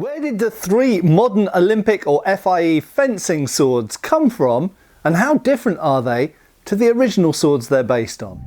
Where did the three modern Olympic or FIE fencing swords come from, and how different are they to the original swords they're based on?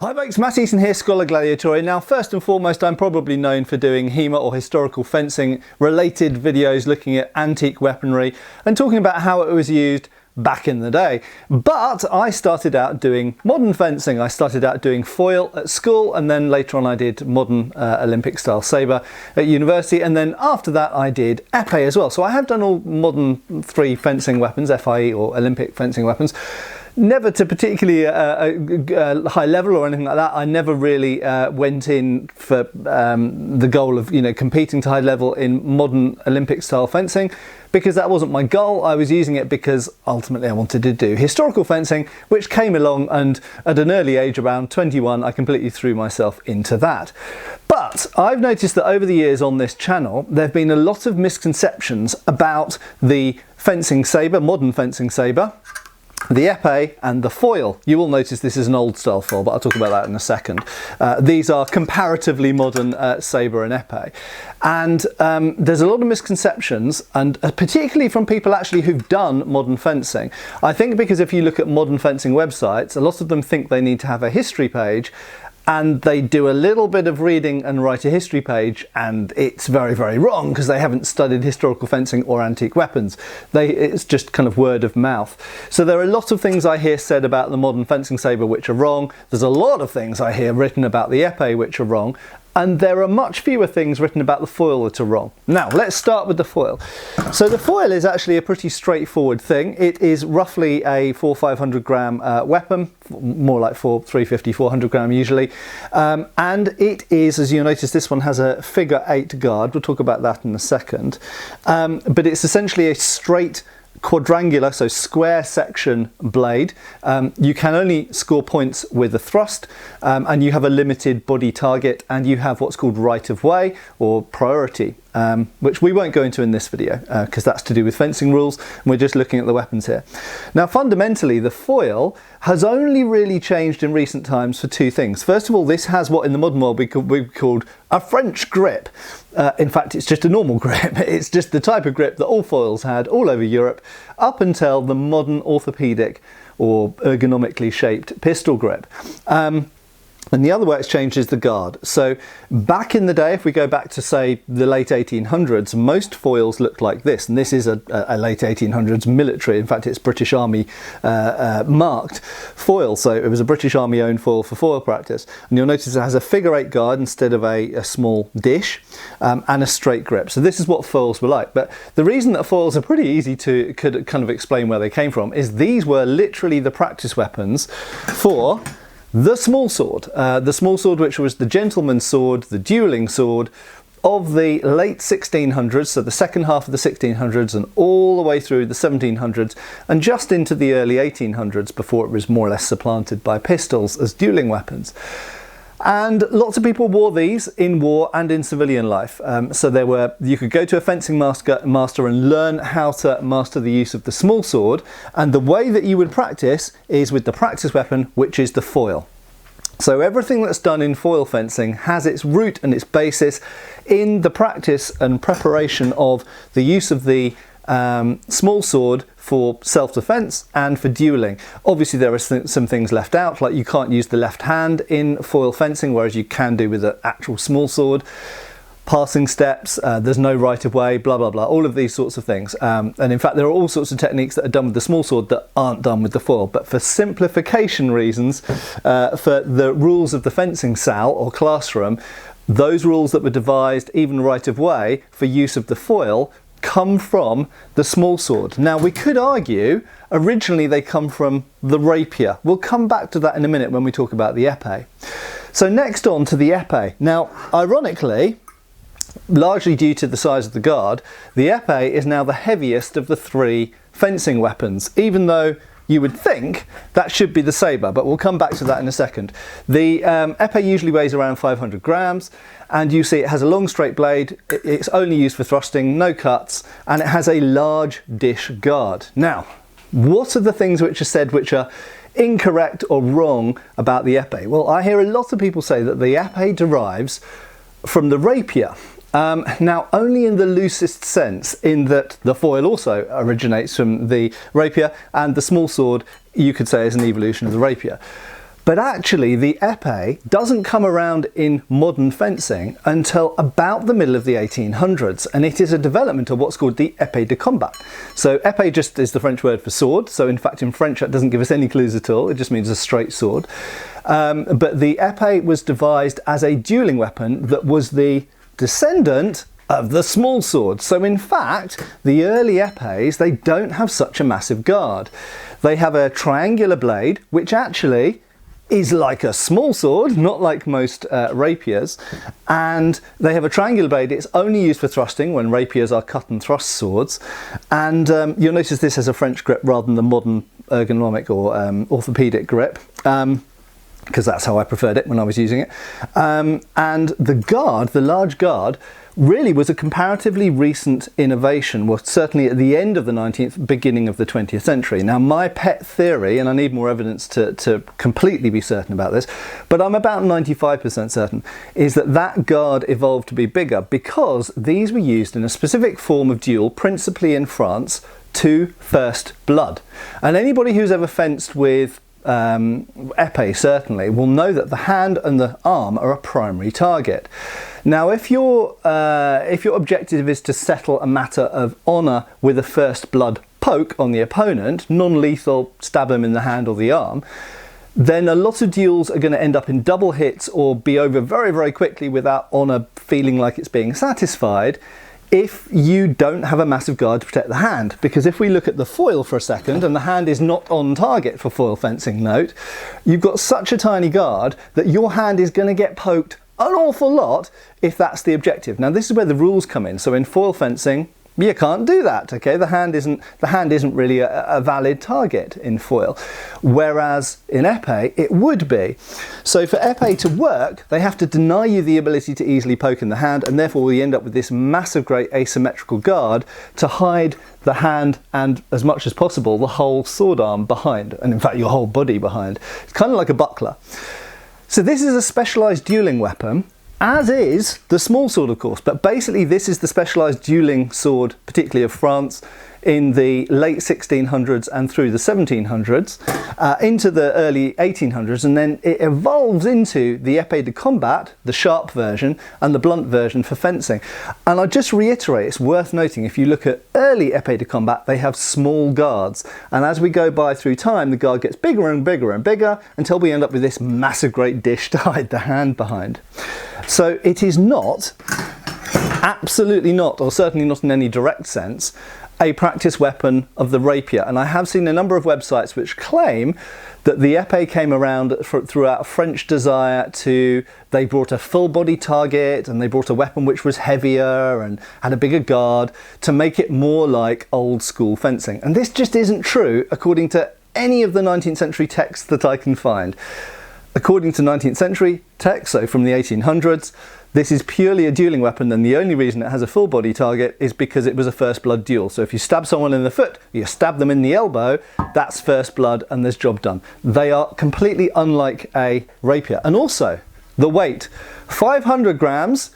Hi folks, Matt Easton here, Schola Gladiatoria. Now first and foremost, I'm probably known for doing HEMA or historical fencing related videos looking at antique weaponry and talking about how it was used back in the day. But I started out doing modern fencing. I started out doing foil at school, and then later on I did modern Olympic style saber at university, and then after that I did epee as well. So I have done all modern three fencing weapons, FIE or Olympic fencing weapons. Never to particularly high level or anything like that. I never really went in for the goal of competing to high level in modern Olympic style fencing, because that wasn't my goal. I was using it because ultimately I wanted to do historical fencing, which came along, and at an early age, around 21, I completely threw myself into that. But I've noticed that over the years on this channel, there have been a lot of misconceptions about the fencing saber, modern fencing saber, the epee and the foil. You will notice this is an old style foil, but I'll talk about that in a second. These are comparatively modern saber and epee. And there's a lot of misconceptions, and particularly from people actually who've done modern fencing. I think because if you look at modern fencing websites, a lot of them think they need to have a history page, and they do a little bit of reading and write a history page, and it's very, very wrong because they haven't studied historical fencing or antique weapons. It's just kind of word of mouth. So there are a lot of things I hear said about the modern fencing saber which are wrong. There's a lot of things I hear written about the epee which are wrong. And there are much fewer things written about the foil that are wrong. Now, let's start with the foil. So the foil is actually a pretty straightforward thing. It is roughly a 400-500 gram weapon, more like 350-400 gram usually. And it is, as you'll notice, this one has a figure 8 guard. We'll talk about that in a second. But it's essentially a straight quadrangular, so square section blade. You can only score points with a thrust, and you have a limited body target, and you have what's called right of way or priority, which we won't go into in this video because that's to do with fencing rules, and we're just looking at the weapons here. Now fundamentally the foil has only really changed in recent times for two things. First of all, this has what in the modern world we called a French grip. In fact, it's just a normal grip. It's just the type of grip that all foils had all over Europe up until the modern orthopedic or ergonomically shaped pistol grip. And the other way it's changed is the guard. So back in the day, if we go back to say the late 1800s, most foils looked like this, and this is a late 1800s military, in fact it's British Army marked foil, so it was a British Army owned foil for foil practice. And you'll notice it has a figure 8 guard instead of a small dish, and a straight grip. So this is what foils were like. But the reason that foils are pretty easy to kind of explain where they came from is these were literally the practice weapons for the small sword. The small sword, which was the gentleman's sword, the dueling sword of the late 1600s, so the second half of the 1600s and all the way through the 1700s and just into the early 1800s before it was more or less supplanted by pistols as dueling weapons. And lots of people wore these in war and in civilian life. So you could go to a fencing master and learn how to master the use of the small sword. And the way that you would practice is with the practice weapon, which is the foil. So everything that's done in foil fencing has its root and its basis in the practice and preparation of the use of the small sword for self-defense and for dueling. Obviously there are some things left out, like you can't use the left hand in foil fencing, whereas you can do with an actual small sword. Passing steps, there's no right of way, blah blah blah, all of these sorts of things. And in fact there are all sorts of techniques that are done with the small sword that aren't done with the foil. But for simplification reasons, for the rules of the fencing sal or classroom, those rules that were devised, even right of way, for use of the foil come from the small sword. Now we could argue originally they come from the rapier. We'll come back to that in a minute when we talk about the epee. So next on to the epee. Now ironically, largely due to the size of the guard, the epee is now the heaviest of the three fencing weapons, even though you would think that should be the saber, but we'll come back to that in a second. The epee usually weighs around 500 grams, and you see it has a long straight blade. It's only used for thrusting, no cuts, and it has a large dish guard. Now, what are the things which are said which are incorrect or wrong about the epee? Well, I hear a lot of people say that the epee derives from the rapier. Now, only in the loosest sense, in that the foil also originates from the rapier, and the small sword, you could say, is an evolution of the rapier. But actually, the épée doesn't come around in modern fencing until about the middle of the 1800s, and it is a development of what's called the épée de combat. So épée just is the French word for sword, so in fact in French that doesn't give us any clues at all, it just means a straight sword. But the épée was devised as a dueling weapon that was the descendant of the small sword. So in fact, the early épées, they don't have such a massive guard. They have a triangular blade, which actually is like a small sword, not like most rapiers, and they have a triangular blade. It's only used for thrusting when rapiers are cut and thrust swords, and you'll notice this has a French grip rather than the modern ergonomic or orthopedic grip, because that's how I preferred it when I was using it. And the guard, the large guard, really was a comparatively recent innovation, well, certainly at the end of the 19th, beginning of the 20th century. Now, my pet theory, and I need more evidence to completely be certain about this, but I'm about 95% certain, is that that guard evolved to be bigger because these were used in a specific form of duel, principally in France, to first blood. And anybody who's ever fenced with épée certainly will know that the hand and the arm are a primary target. Now, if your objective is to settle a matter of honour with a first blood poke on the opponent, non-lethal, stab them in the hand or the arm, then a lot of duels are going to end up in double hits or be over very, very quickly without honour feeling like it's being satisfied, if you don't have a massive guard to protect the hand. Because if we look at the foil for a second, and the hand is not on target for foil fencing, note, you've got such a tiny guard that your hand is going to get poked an awful lot if that's the objective. Now, this is where the rules come in. So in foil fencing, you can't do that, okay? The hand isn't really a valid target in foil, whereas in épée it would be. So for épée to work, they have to deny you the ability to easily poke in the hand, and therefore we end up with this massive, great asymmetrical guard to hide the hand and, as much as possible, the whole sword arm behind, and in fact your whole body behind. It's kind of like a buckler. So this is a specialised dueling weapon, as is the small sword, of course, but basically this is the specialised dueling sword, particularly of France, in the late 1600s and through the 1700s, into the early 1800s, and then it evolves into the épée de combat, the sharp version, and the blunt version for fencing. And I'll just reiterate, it's worth noting, if you look at early épée de combat, they have small guards, and as we go by through time, the guard gets bigger and bigger and bigger until we end up with this massive great dish to hide the hand behind. So it is not, absolutely not, or certainly not in any direct sense, a practice weapon of the rapier. And I have seen a number of websites which claim that the épée came around throughout French desire to, they brought a full body target and they brought a weapon which was heavier and had a bigger guard to make it more like old school fencing. And this just isn't true according to any of the 19th century texts that I can find. According to 19th century texts, so from the 1800s, this is purely a dueling weapon, and the only reason it has a full body target is because it was a first blood duel. So if you stab someone in the foot, you stab them in the elbow, that's first blood and there's job done. They are completely unlike a rapier. And also, the weight, 500 grams.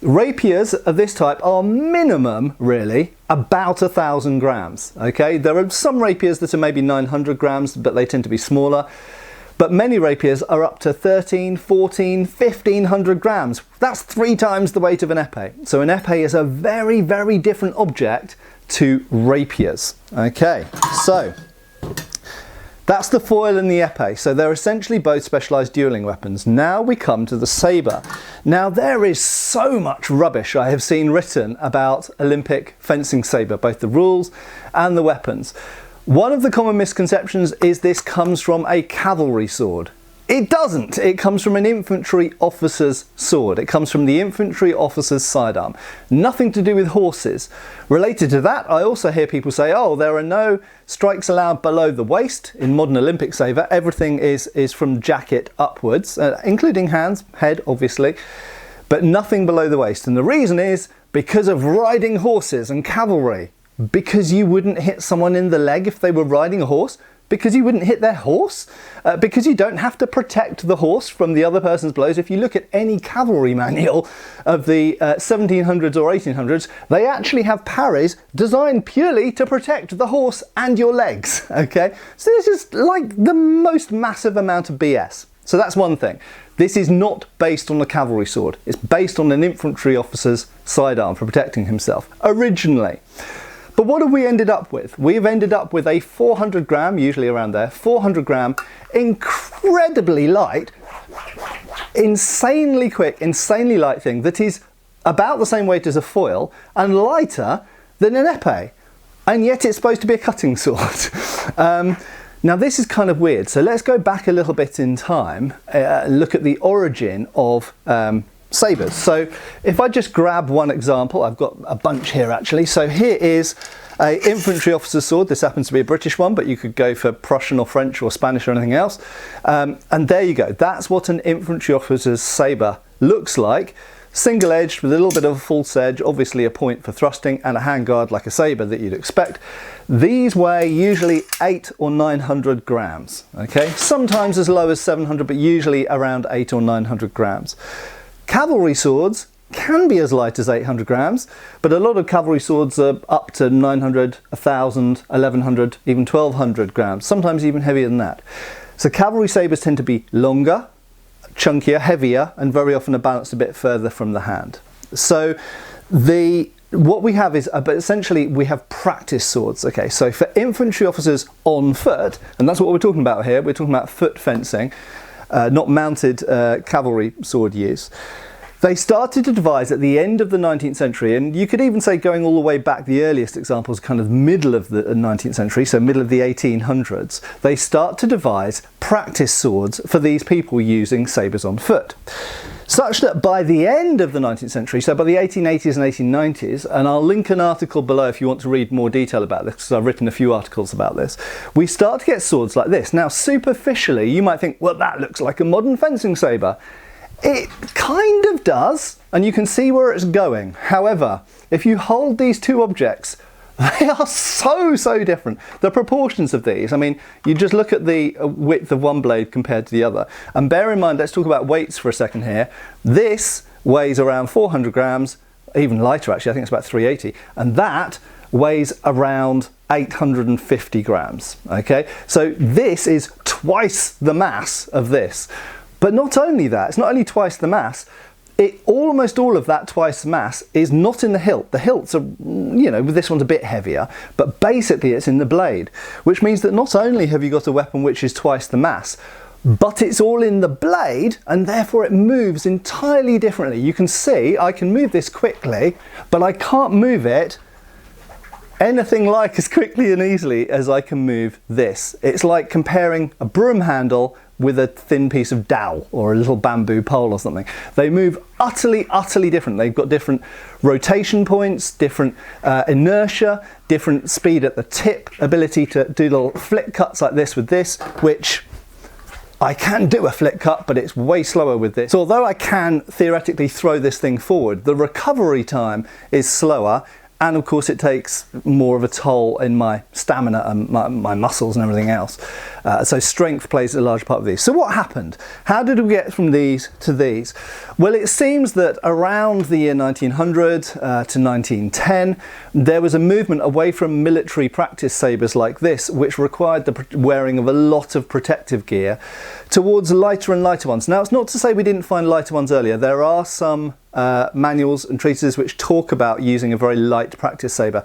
Rapiers of this type are minimum, really, about 1,000 grams, okay? There are some rapiers that are maybe 900 grams, but they tend to be smaller. But many rapiers are up to 13, 14, 1,500 grams. That's 3 times the weight of an épée. So an épée is a very, very different object to rapiers. Okay, so that's the foil and the épée. So they're essentially both specialised dueling weapons. Now we come to the sabre. Now there is so much rubbish I have seen written about Olympic fencing sabre, both the rules and the weapons. One of the common misconceptions is this comes from a cavalry sword. It doesn't. It comes from an infantry officer's sword. It comes from the infantry officer's sidearm. Nothing to do with horses. Related to that, I also hear people say, oh, there are no strikes allowed below the waist in modern Olympic sabre. Everything is from jacket upwards, including hands, head, obviously, but nothing below the waist. And the reason is because of riding horses and cavalry. Because you wouldn't hit someone in the leg if they were riding a horse? because you wouldn't hit their horse, because you don't have to protect the horse from the other person's blows. If you look at any cavalry manual of the 1700s or 1800s, they actually have parries designed purely to protect the horse and your legs, okay? So this is like the most massive amount of BS. So that's one thing. This is not based on a cavalry sword. It's based on an infantry officer's sidearm for protecting himself, originally. But what have we ended up with? We've ended up with a 400 gram, usually around there, 400 gram, incredibly light, insanely quick, insanely light thing that is about the same weight as a foil and lighter than an epee. And yet it's supposed to be a cutting sword. Now this is kind of weird. So let's go back a little bit in time, look at the origin of sabres. So if I just grab one example, I've got a bunch here actually. So here is an infantry officer's sword. This happens to be a British one, but you could go for Prussian or French or Spanish or anything else. And there you go. That's what an infantry officer's sabre looks like. Single edged with a little bit of a false edge, obviously a point for thrusting, and a handguard like a sabre that you'd expect. These weigh usually 800 or 900 grams, okay? Sometimes as low as 700, but usually around 800 or 900 grams. Cavalry swords can be as light as 800 grams, but a lot of cavalry swords are up to 900, 1000, 1100, even 1200 grams, sometimes even heavier than that. So cavalry sabres tend to be longer, chunkier, heavier, and very often are balanced a bit further from the hand. So what we have is, but essentially we have practice swords. Okay, so for infantry officers on foot, and that's what we're talking about here, we're talking about foot fencing, not mounted cavalry sword use. They started to devise at the end of the 19th century, and you could even say going all the way back, the earliest examples kind of middle of the 19th century, so middle of the 1800s, they start to devise practice swords for these people using sabres on foot. Such that by the end of the 19th century, so by the 1880s and 1890s, and I'll link an article below if you want to read more detail about this, because I've written a few articles about this, we start to get swords like this. Now, superficially, you might think, well, that looks like a modern fencing sabre. It kind of does, and you can see where it's going. However, if you hold these two objects, they are so different. The proportions of these, I mean, you just look at the width of one blade compared to the other. And bear in mind, let's talk about weights for a second here. This weighs around 400 grams, even lighter actually, I think it's about 380. And that weighs around 850 grams, okay? So this is twice the mass of this. But not only that, it's not only twice the mass, almost all of that twice the mass is not in the hilt. The hilts are, you know, this one's a bit heavier, but basically it's in the blade, which means that not only have you got a weapon which is twice the mass, but it's all in the blade, and therefore it moves entirely differently. You can see I can move this quickly, but I can't move it anything like as quickly and easily as I can move this. It's like comparing a broom handle with a thin piece of dowel or a little bamboo pole or something. They move utterly different. They've got different rotation points, different inertia, different speed at the tip, ability to do little flick cuts like this with this, which I can do a flick cut, but it's way slower with this. So although I can theoretically throw this thing forward, the recovery time is slower, and of course it takes more of a toll in my stamina and my muscles and everything else. So strength plays a large part of these. So what happened? How did we get from these to these? Well, it seems that around the year 1900 to 1910, there was a movement away from military practice sabres like this, which required the wearing of a lot of protective gear, towards lighter and lighter ones. Now, it's not to say we didn't find lighter ones earlier. There are some manuals and treatises which talk about using a very light practice sabre.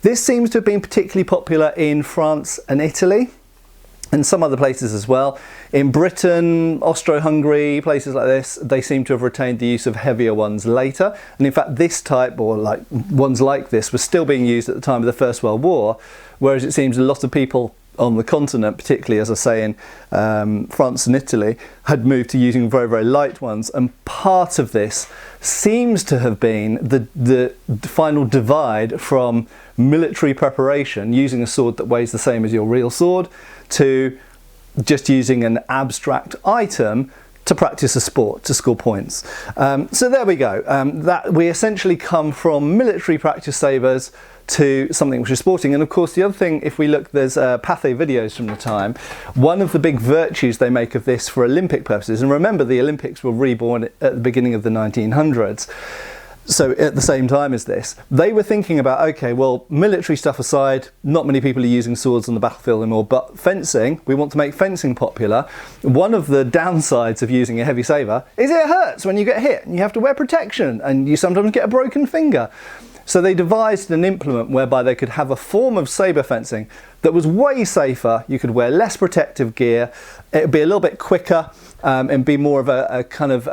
This seems to have been particularly popular in France and Italy, and some other places as well. In Britain, Austro-Hungary, places like this, they seem to have retained the use of heavier ones later. And in fact, this type, or like ones like this, was still being used at the time of the First World War, whereas it seems a lot of people on the continent, particularly as I say in France and Italy, had moved to using very light ones. And part of this seems to have been the final divide from military preparation, using a sword that weighs the same as your real sword, to just using an abstract item to practice a sport, to score points. So there we go. That we essentially come from military practice sabres to something which is sporting. And of course, the other thing, if we look, there's Pathé videos from the time. One of the big virtues they make of this for Olympic purposes, and remember the Olympics were reborn at the beginning of the 1900s, so at the same time as this, they were thinking about, okay, well, military stuff aside, not many people are using swords on the battlefield anymore, but fencing, we want to make fencing popular. One of the downsides of using a heavy saber is it hurts when you get hit, and you have to wear protection, and you sometimes get a broken finger. So they devised an implement whereby they could have a form of saber fencing that was way safer. You could wear less protective gear, it would be a little bit quicker, and be more of a kind of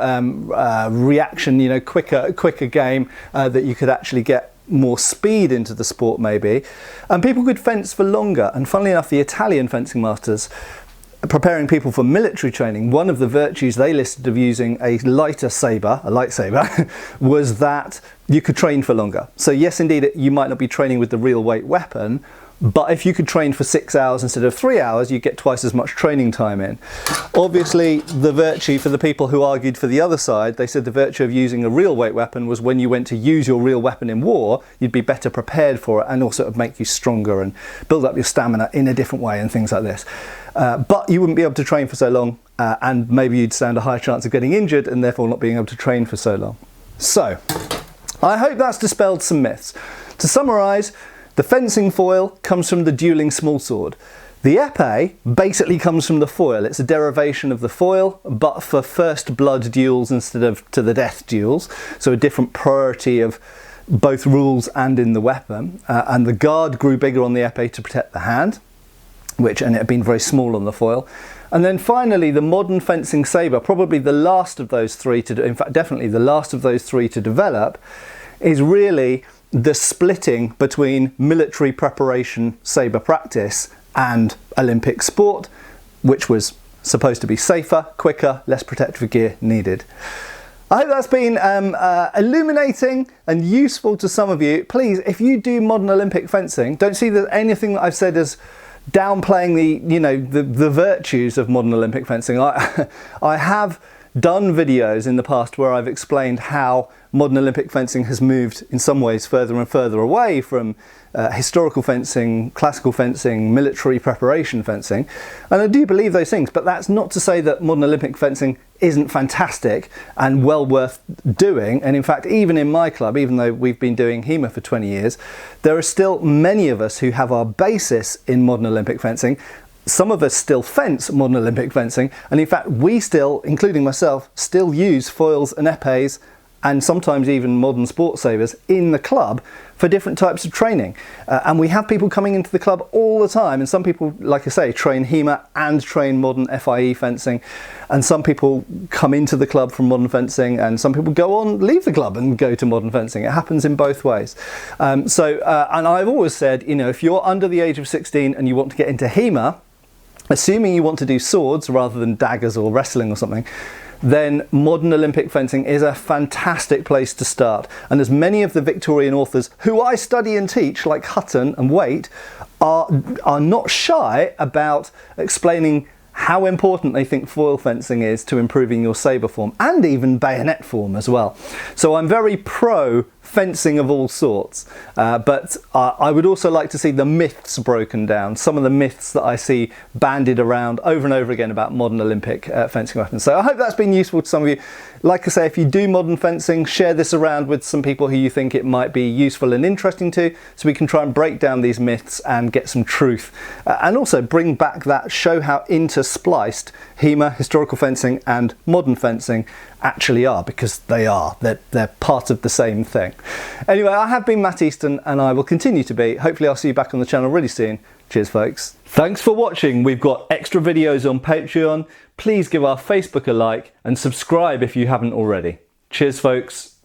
reaction, you know, quicker game, that you could actually get more speed into the sport maybe. And people could fence for longer. And funnily enough, the Italian fencing masters, preparing people for military training, one of the virtues they listed of using a lighter saber, a lightsaber, was that you could train for longer. So yes, indeed, you might not be training with the real weight weapon, but if you could train for 6 hours instead of 3 hours, you get twice as much training time in. Obviously, the virtue for the people who argued for the other side, they said the virtue of using a real weight weapon was when you went to use your real weapon in war, you'd be better prepared for it, and also it would make you stronger and build up your stamina in a different way and things like this. But you wouldn't be able to train for so long, and maybe you'd stand a high chance of getting injured and therefore not being able to train for so long. So, I hope that's dispelled some myths. To summarise, the fencing foil comes from the dueling small sword. The épée basically comes from the foil. It's a derivation of the foil, but for first blood duels instead of to the death duels. So a different priority of both rules and in the weapon. And the guard grew bigger on the épée to protect the hand, and it had been very small on the foil. And then finally, the modern fencing saber, probably the last of those three in fact, definitely the last of those three to develop, is really the splitting between military preparation saber practice and Olympic sport, which was supposed to be safer, quicker, less protective gear needed. I hope that's been illuminating and useful to some of you. Please, if you do modern Olympic fencing, don't see that anything that I've said as downplaying the virtues of modern Olympic fencing. I have done videos in the past where I've explained how modern Olympic fencing has moved in some ways further and further away from historical fencing, classical fencing, military preparation fencing, and I do believe those things, but that's not to say that modern Olympic fencing isn't fantastic and well worth doing. And in fact, even in my club, even though we've been doing HEMA for 20 years, there are still many of us who have our basis in modern Olympic fencing. Some of us still fence modern Olympic fencing, and in fact we still, including myself, still use foils and épées and sometimes even modern sport sabers in the club for different types of training. And we have people coming into the club all the time, and some people, like I say, train HEMA and train modern FIE fencing, and some people come into the club from modern fencing, and some people leave the club and go to modern fencing. It happens in both ways. And I've always said, you know, if you're under the age of 16 and you want to get into HEMA, assuming you want to do swords rather than daggers or wrestling or something, then modern Olympic fencing is a fantastic place to start. And as many of the Victorian authors who I study and teach, like Hutton and Waite, are not shy about explaining how important they think foil fencing is to improving your saber form, and even bayonet form as well. So I'm very pro fencing of all sorts, but I would also like to see the myths broken down, some of the myths that I see bandied around over and over again about modern Olympic fencing weapons. So I hope that's been useful to some of you. Like I say, if you do modern fencing, share this around with some people who you think it might be useful and interesting to, so we can try and break down these myths and get some truth, and also bring back that, show how interspliced HEMA, historical fencing, and modern fencing actually are, because they are. They're part of the same thing. Anyway, I have been Matt Easton, and I will continue to be. Hopefully I'll see you back on the channel really soon. Cheers, folks. Thanks for watching. We've got extra videos on Patreon. Please give our Facebook a like and subscribe if you haven't already. Cheers, folks.